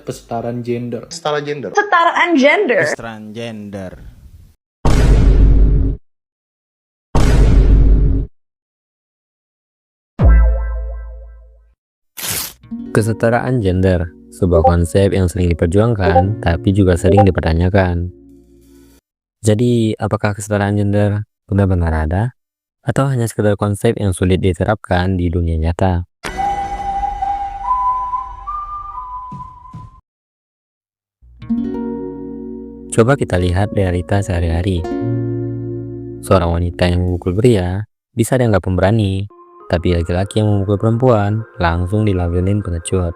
kesetaraan gender. Kesetaraan gender. Transgender. Kesetaraan gender, sebuah konsep yang sering diperjuangkan, tapi juga sering dipertanyakan. Jadi, apakah kesetaraan gender benar-benar ada? Atau hanya sekedar konsep yang sulit diterapkan di dunia nyata? Coba kita lihat realita sehari-hari. Seorang wanita yang memukul pria bisa dianggap pemberani, tapi laki-laki yang memukul perempuan langsung dilabelin pengecut.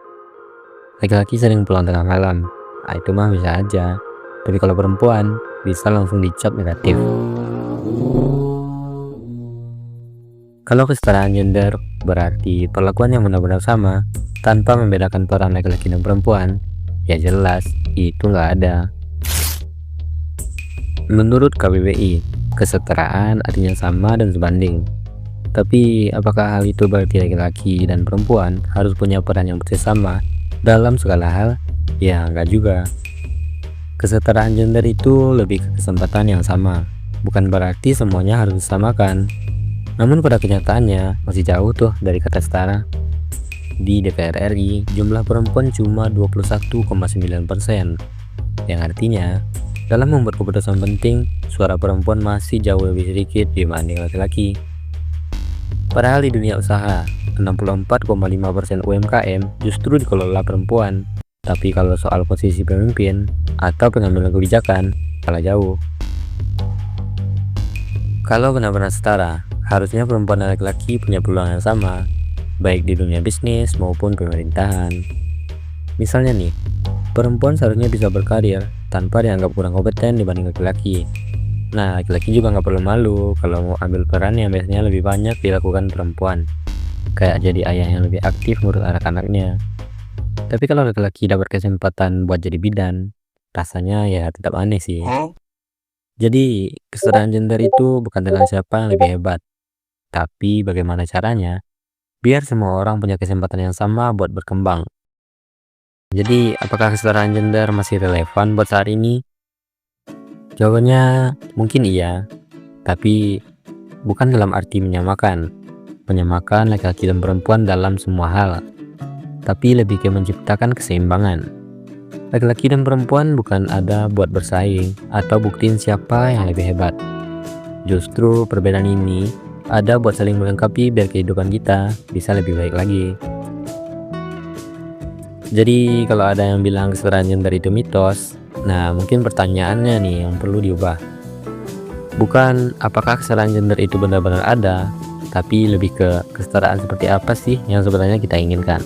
Laki-laki sering pulang tengah malam, itu mah bisa aja. Tapi kalau perempuan, bisa langsung dicap negatif. Kalau kesetaraan gender berarti perlakuan yang benar-benar sama, tanpa membedakan peran laki-laki dan perempuan, ya jelas itu nggak ada. Menurut KBBI, kesetaraan artinya sama dan sebanding. Tapi apakah hal itu berarti laki-laki dan perempuan harus punya peran yang persis sama dalam segala hal? Ya enggak juga. Kesetaraan gender itu lebih ke kesempatan yang sama, bukan berarti semuanya harus disamakan. Namun pada kenyataannya masih jauh tuh dari kata setara. Di DPR RI, jumlah perempuan cuma 21,9%, yang artinya dalam membuat keputusan penting, suara perempuan masih jauh lebih sedikit dibanding laki-laki. Padahal di dunia usaha, 64,5% UMKM justru dikelola perempuan. Tapi kalau soal posisi pemimpin atau pengambilan kebijakan, kalah jauh. Kalau benar-benar setara, harusnya perempuan dan laki-laki punya peluang yang sama, baik di dunia bisnis maupun pemerintahan. Misalnya nih, perempuan seharusnya bisa berkarir tanpa dianggap kurang kompeten dibanding laki-laki. Nah, laki-laki juga nggak perlu malu kalau mau ambil peran yang biasanya lebih banyak dilakukan perempuan, kayak jadi ayah yang lebih aktif ngurus anak-anaknya. Tapi kalau laki-laki dapat kesempatan buat jadi bidan, rasanya ya tetap aneh sih. Jadi, kesetaraan gender itu bukan tentang siapa yang lebih hebat, tapi bagaimana caranya biar semua orang punya kesempatan yang sama buat berkembang. Jadi, apakah kesetaraan gender masih relevan buat saat ini? Jawabannya mungkin iya, tapi bukan dalam arti menyamakan laki-laki dan perempuan dalam semua hal, tapi lebih ke menciptakan keseimbangan. Laki-laki dan perempuan bukan ada buat bersaing atau buktiin siapa yang lebih hebat. Justru perbedaan ini ada buat saling melengkapi biar kehidupan kita bisa lebih baik lagi. Jadi kalau ada yang bilang kesetaraan gender itu mitos, nah mungkin pertanyaannya nih yang perlu diubah. Bukan apakah kesetaraan gender itu benar-benar ada, tapi lebih ke kesetaraan seperti apa sih yang sebenarnya kita inginkan.